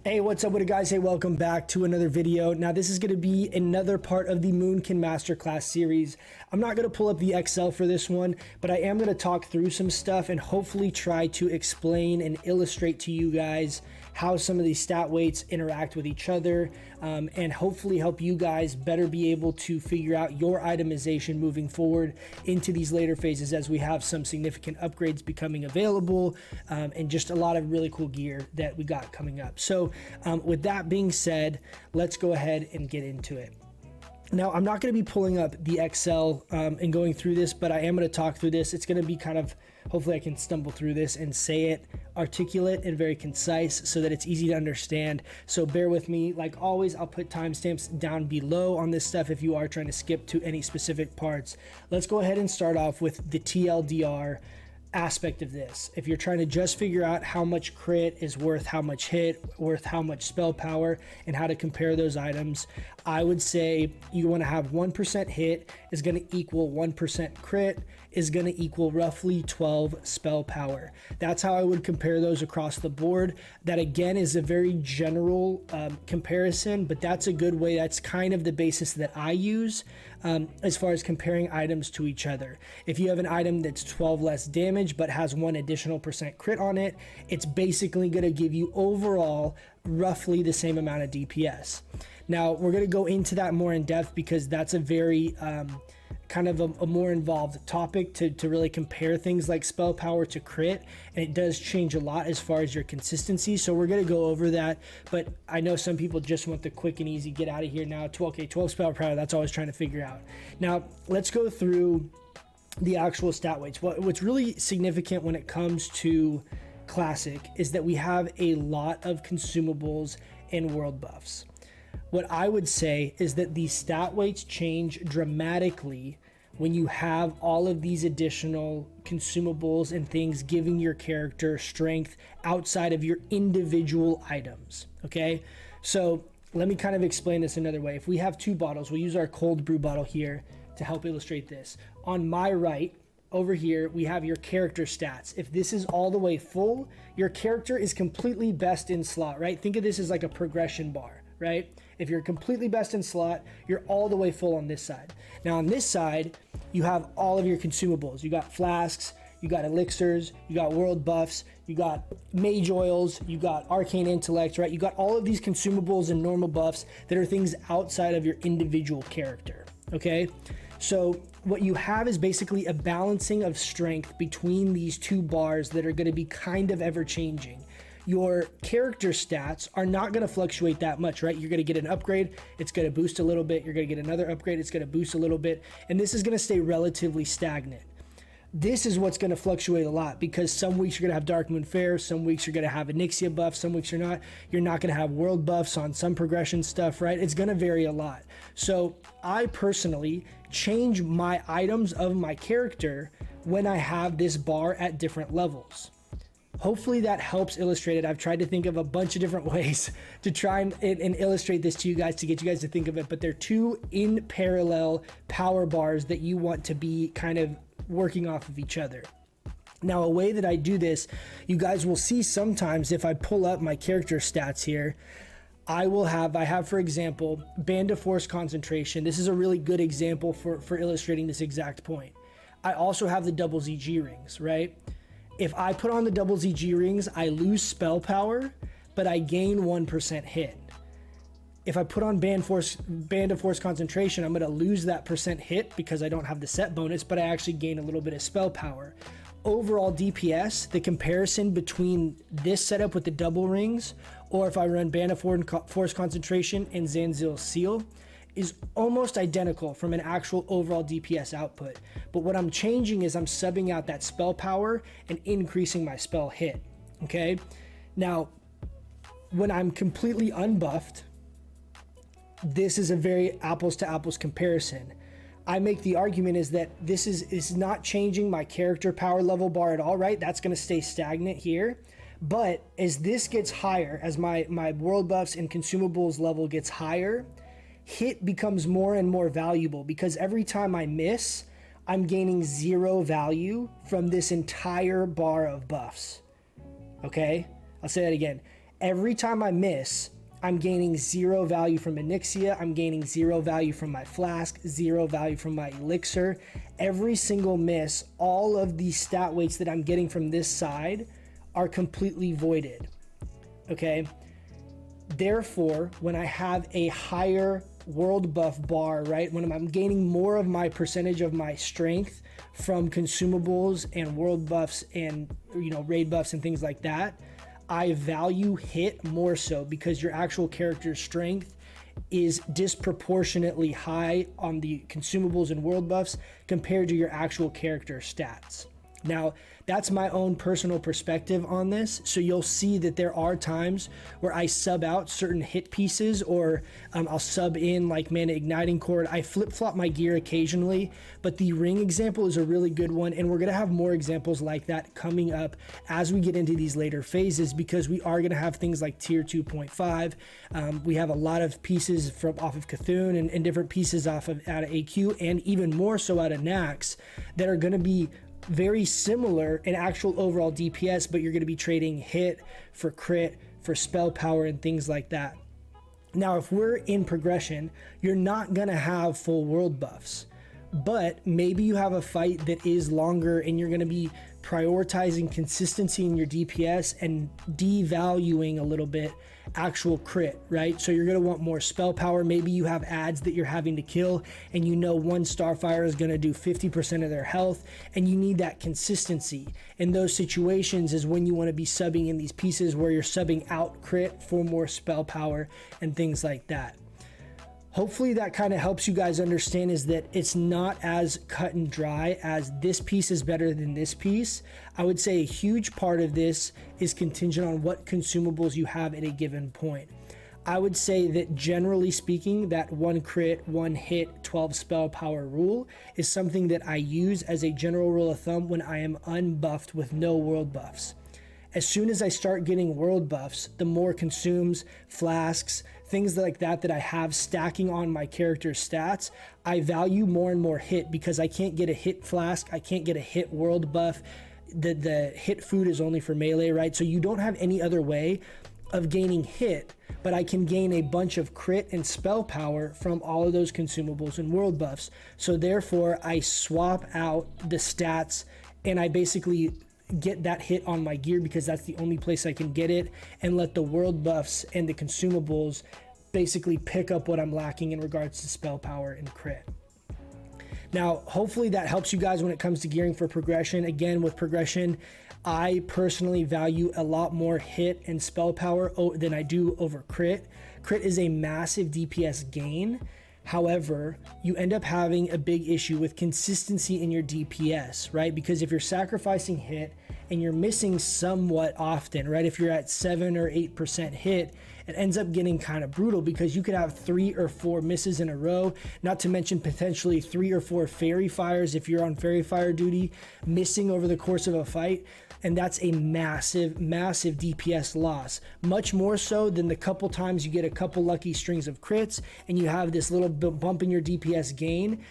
Hey, what's up with it, guys? Hey, welcome back to another video. Now, this is going to be another part of the Moonkin Masterclass series. I'm not going to pull up the Excel for this one, but I am going to talk through some stuff and hopefully try to explain and illustrate to you guys how some of these stat weights interact with each other, and hopefully help you guys better be able to figure out your itemization moving forward into these later phases as we have some significant upgrades becoming available, and just a lot of really cool gear that we got coming up. So with that being said, let's go ahead and get into it. Now, I'm not going to be pulling up the Excel and going through this, but I am going to talk through this. It's going to be kind of, hopefully I can stumble through this and say it articulate and very concise so that it's easy to understand. So bear with me. Like always, I'll put timestamps down below on this stuff if you are trying to skip to any specific parts. Let's go ahead and start off with the TLDR aspect of this. If you're trying to just figure out how much crit is worth how much hit, worth how much spell power, and how to compare those items, I would say you want to have 1% hit is going to equal 1% crit is going to equal roughly 12 spell power. That's how I would compare those across the board. That again is a very general comparison, but that's a good way. That's kind of the basis that I use as far as comparing items to each other. If you have an item that's 12 less damage but has 1 additional % crit on it, it's basically going to give you overall roughly the same amount of DPS. Now, we're going to go into that more in depth because that's a very kind of a more involved topic to really compare things like spell power to crit, and it does change a lot as far as your consistency. So we're going to go over that, but I know some people just want the quick and easy get out of here now. 12 spell power, that's all I was trying to figure out. Now let's go through the actual stat weights. What's really significant when it comes to classic is that we have a lot of consumables and world buffs. What I would say is that the stat weights change dramatically when you have all of these additional consumables and things giving your character strength outside of your individual items. Okay, so let me kind of explain this another way. If we have 2 bottles, we'll use our cold brew bottle here to help illustrate this. On my right over here, we have your character stats. If this is all the way full, your character is completely best in slot, right? Think of this as like a progression bar, right? If you're completely best in slot, you're all the way full on this side. Now on this side, you have all of your consumables. You got flasks, you got elixirs, you got world buffs, you got mage oils, you got arcane intellect, right? You got all of these consumables and normal buffs that are things outside of your individual character, okay? So what you have is basically a balancing of strength between these 2 bars that are going to be kind of ever changing. Your character stats are not going to fluctuate that much, right? You're going to get an upgrade, it's going to boost a little bit. You're going to get another upgrade, it's going to boost a little bit. And this is going to stay relatively stagnant. This is what's going to fluctuate a lot because some weeks you're going to have Dark Moon Fair, some weeks you're going to have Onyxia buff, some weeks you're not. You're not going to have world buffs on some progression stuff, right? It's going to vary a lot. So I personally change my items of my character when I have this bar at different levels. Hopefully that helps illustrate it. I've tried to think of a bunch of different ways to try and illustrate this to you guys, to get you guys to think of it, but they're 2 in parallel power bars that you want to be kind of working off of each other. Now, a way that I do this, you guys will see sometimes if I pull up my character stats here, I have, for example, Band of Force concentration. This is a really good example for illustrating this exact point. I also have the double ZG rings, right? If I put on the double ZG rings, I lose spell power, but I gain 1% hit. If I put on Band of Force concentration, I'm going to lose that % hit because I don't have the set bonus, but I actually gain a little bit of spell power. Overall DPS, the comparison between this setup with the double rings, or if I run Band of Force concentration and Zanzil's Seal, is almost identical from an actual overall DPS output. But what I'm changing is I'm subbing out that spell power and increasing my spell hit, okay? Now, when I'm completely unbuffed, this is a very apples to apples comparison. I make the argument is that this is not changing my character power level bar at all, right? That's gonna stay stagnant here. But as this gets higher, as my world buffs and consumables level gets higher, hit becomes more and more valuable because every time I miss, I'm gaining 0 value from this entire bar of buffs. Okay? I'll say that again. Every time I miss, I'm gaining 0 value from Onyxia, I'm gaining 0 value from my flask, 0 value from my elixir. Every single miss, all of the stat weights that I'm getting from this side are completely voided, okay? Therefore, when I have a higher world buff bar, right, when I'm gaining more of my percentage of my strength from consumables and world buffs and, you know, raid buffs and things like that, I value hit more so because your actual character's strength is disproportionately high on the consumables and world buffs compared to your actual character stats. Now, that's my own personal perspective on this. So you'll see that there are times where I sub out certain hit pieces, or I'll sub in like Mana Igniting Cord. I flip-flop my gear occasionally, but the ring example is a really good one. And we're going to have more examples like that coming up as we get into these later phases, because we are going to have things like tier 2.5. We have a lot of pieces from off of Cthulhu and different pieces out of AQ, and even more so out of Nax, that are going to be very similar in actual overall DPS, but you're going to be trading hit for crit, for spell power, and things like that. Now, if we're in progression, you're not going to have full world buffs, but maybe you have a fight that is longer and you're going to be prioritizing consistency in your DPS and devaluing a little bit actual crit, right? So you're going to want more spell power. Maybe you have ads that you're having to kill and you know one Starfire is going to do 50% of their health, and you need that consistency. In those situations is when you want to be subbing in these pieces where you're subbing out crit for more spell power and things like that. Hopefully that kind of helps you guys understand, is that it's not as cut and dry as this piece is better than this piece. I would say a huge part of this is contingent on what consumables you have at a given point. I would say that generally speaking, that 1 crit, 1 hit, 12 spell power rule is something that I use as a general rule of thumb when I am unbuffed with no world buffs. As soon as I start getting world buffs, the more consumes, flasks, things like that that I have stacking on my character's stats, I value more and more hit, because I can't get a hit flask, I can't get a hit world buff. The hit food is only for melee, right? So you don't have any other way of gaining hit, but I can gain a bunch of crit and spell power from all of those consumables and world buffs. So therefore, I swap out the stats and I basically get that hit on my gear, because that's the only place I can get it, and let the world buffs and the consumables basically pick up what I'm lacking in regards to spell power and crit. Now, hopefully that helps you guys when it comes to gearing for progression. Again, with progression, I personally value a lot more hit and spell power than I do over crit. Crit is a massive DPS gain. However, you end up having a big issue with consistency in your DPS, right? Because if you're sacrificing hit and you're missing somewhat often, right? If you're at 7 or 8% hit, it ends up getting kind of brutal, because you could have 3 or 4 misses in a row, not to mention potentially 3 or 4 fairy fires if you're on fairy fire duty, missing over the course of a fight. And that's a massive, massive DPS loss. Much more so than the couple times you get a couple lucky strings of crits and you have this little bump in your DPS gain.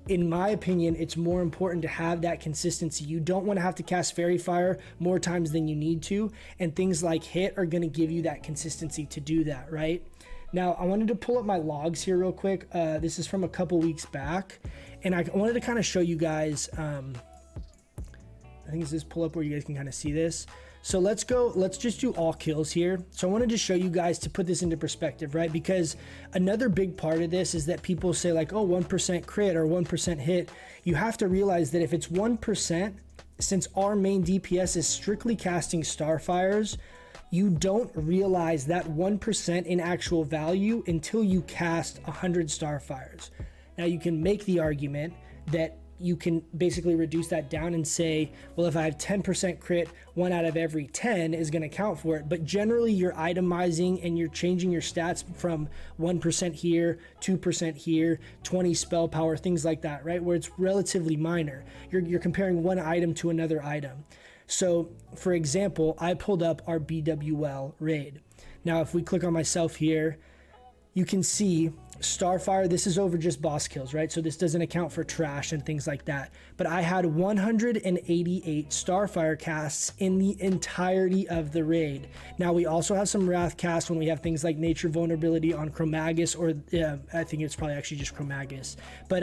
In my opinion, it's more important to have that consistency. You don't want to have to cast Fairy Fire more times than you need to, and things like hit are going to give you that consistency to do that, right? Now, I wanted to pull up my logs here real quick. This is from a couple weeks back, and I wanted to kind of show you guys, I think it's this pull up where you guys can kind of see this. So let's just do all kills here. So I wanted to show you guys to put this into perspective, right? Because another big part of this is that people say like, oh, 1% crit or 1% hit. You have to realize that if it's 1%, since our main DPS is strictly casting Starfires, you don't realize that 1% in actual value until you cast 100 Starfires. Now you can make the argument that you can basically reduce that down and say, well, if I have 10% crit, 1 out of every 10 is going to count for it. But generally you're itemizing and you're changing your stats from 1% here, 2% here, 20 spell power, things like that, right? Where it's relatively minor. You're comparing one item to another item. So for example, I pulled up our BWL raid. Now, if we click on myself here, you can see Starfire, this is over just boss kills, right? So this doesn't account for trash and things like that. But I had 188 Starfire casts in the entirety of the raid. Now we also have some Wrath casts when we have things like Nature Vulnerability on Chromagus, or I think it's probably actually just Chromagus. But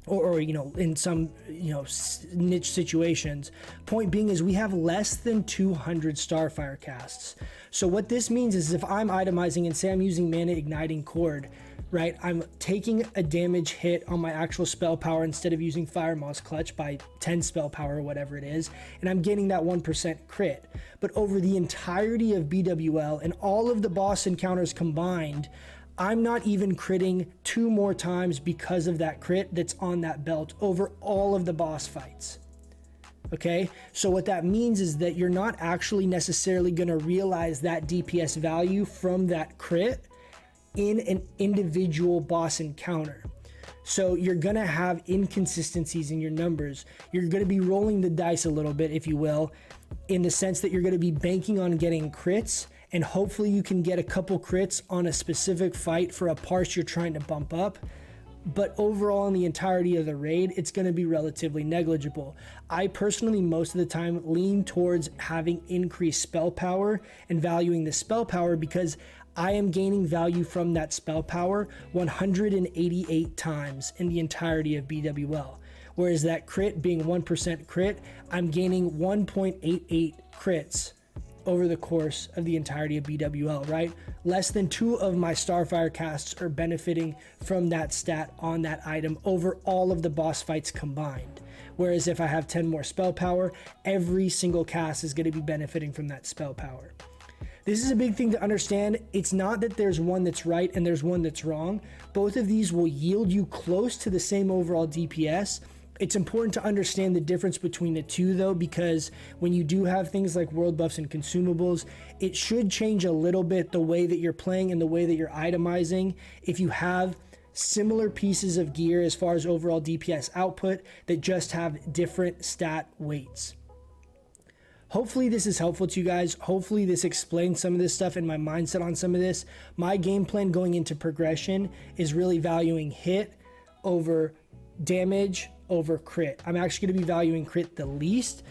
or you know, in some, you know, niche situations. Point being is we have less than 200 Starfire casts. So what this means is if I'm itemizing and say I'm using Mana Igniting Cord, right, I'm taking a damage hit on my actual spell power instead of using Fire Maw's Clutch by 10 spell power or whatever it is, and I'm getting that 1% crit. But over the entirety of BWL and all of the boss encounters combined, I'm not even critting 2 more times because of that crit that's on that belt over all of the boss fights. Okay, so what that means is that you're not actually necessarily going to realize that DPS value from that crit in an individual boss encounter. So you're going to have inconsistencies in your numbers. You're going to be rolling the dice a little bit, if you will, in the sense that you're going to be banking on getting crits, and hopefully you can get a couple crits on a specific fight for a parse you're trying to bump up. But overall, in the entirety of the raid, it's going to be relatively negligible. I personally, most of the time, lean towards having increased spell power and valuing the spell power, because I am gaining value from that spell power 188 times in the entirety of BWL. Whereas that crit being 1% crit, I'm gaining 1.88 crits over the course of the entirety of BWL, right? Less than 2 of my Starfire casts are benefiting from that stat on that item over all of the boss fights combined. Whereas if I have 10 more spell power, every single cast is going to be benefiting from that spell power. This is a big thing to understand. It's not that there's one that's right and there's one that's wrong. Both of these will yield you close to the same overall DPS. It's important to understand the difference between the two, though, because when you do have things like world buffs and consumables, it should change a little bit the way that you're playing and the way that you're itemizing if you have similar pieces of gear as far as overall DPS output that just have different stat weights. Hopefully this is helpful to you guys. Hopefully this explains some of this stuff and my mindset on some of this. My game plan going into progression is really valuing hit over damage over crit. I'm actually going to be valuing crit the least.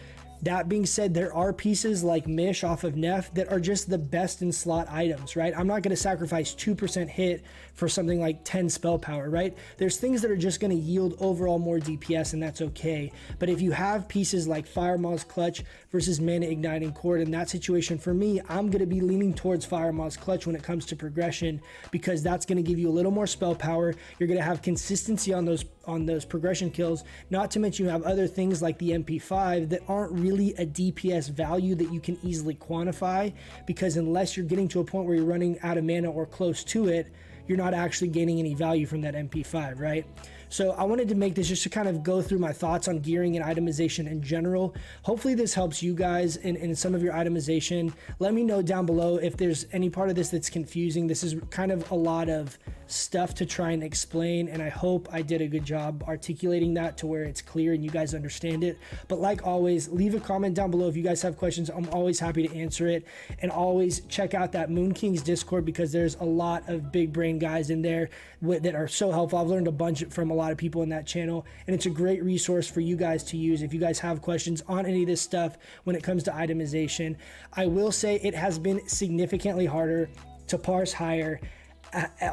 That being said, there are pieces like Mish off of Neff that are just the best in slot items, right? I'm not going to sacrifice 2% hit for something like 10 spell power, right? There's things that are just going to yield overall more DPS, and that's okay. But if you have pieces like Fire Maw's Clutch versus Mana Igniting Cord, in that situation for me, I'm going to be leaning towards Fire Maw's Clutch when it comes to progression, because that's going to give you a little more spell power. You're going to have consistency on those progression kills, not to mention you have other things like the MP5 that aren't really a DPS value that you can easily quantify, because unless you're getting to a point where you're running out of mana or close to it, you're not actually gaining any value from that MP5, right? So I wanted to make this just to kind of go through my thoughts on gearing and itemization in general. Hopefully this helps you guys in some of your itemization. Let me know down below if there's any part of this that's confusing. This is kind of a lot of stuff to try and explain, and I hope I did a good job articulating that to where it's clear and you guys understand it. But like always, leave a comment down below if you guys have questions. I'm always happy to answer it. And always check out that Moonking's Discord, because there's a lot of big brain guys in there that are so helpful. I've learned a bunch from a lot of people in that channel, and it's a great resource for you guys to use if you guys have questions on any of this stuff when it comes to itemization. I will say it has been significantly harder to parse higher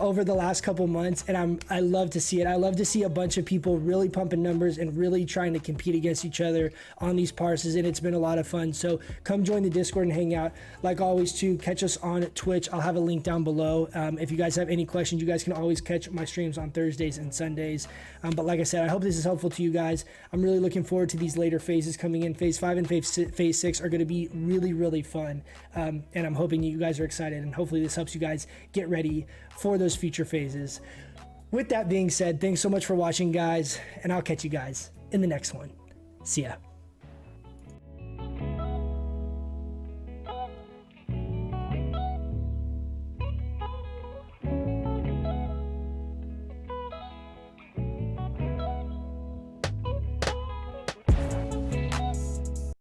over the last couple months, and I love to see it. I love to see a bunch of people really pumping numbers and really trying to compete against each other on these parses, and it's been a lot of fun. So come join the Discord and hang out. Like always, too, catch us on Twitch. I'll have a link down below. If you guys have any questions, you guys can always catch my streams on Thursdays and Sundays. But like I said, I hope this is helpful to you guys. I'm really looking forward to these later phases coming in. Phase 5 and phase 6 are going to be really, really fun, and I'm hoping you guys are excited, and hopefully this helps you guys get ready for those future phases. With that being said, thanks so much for watching, guys, and I'll catch you guys in the next one. See ya.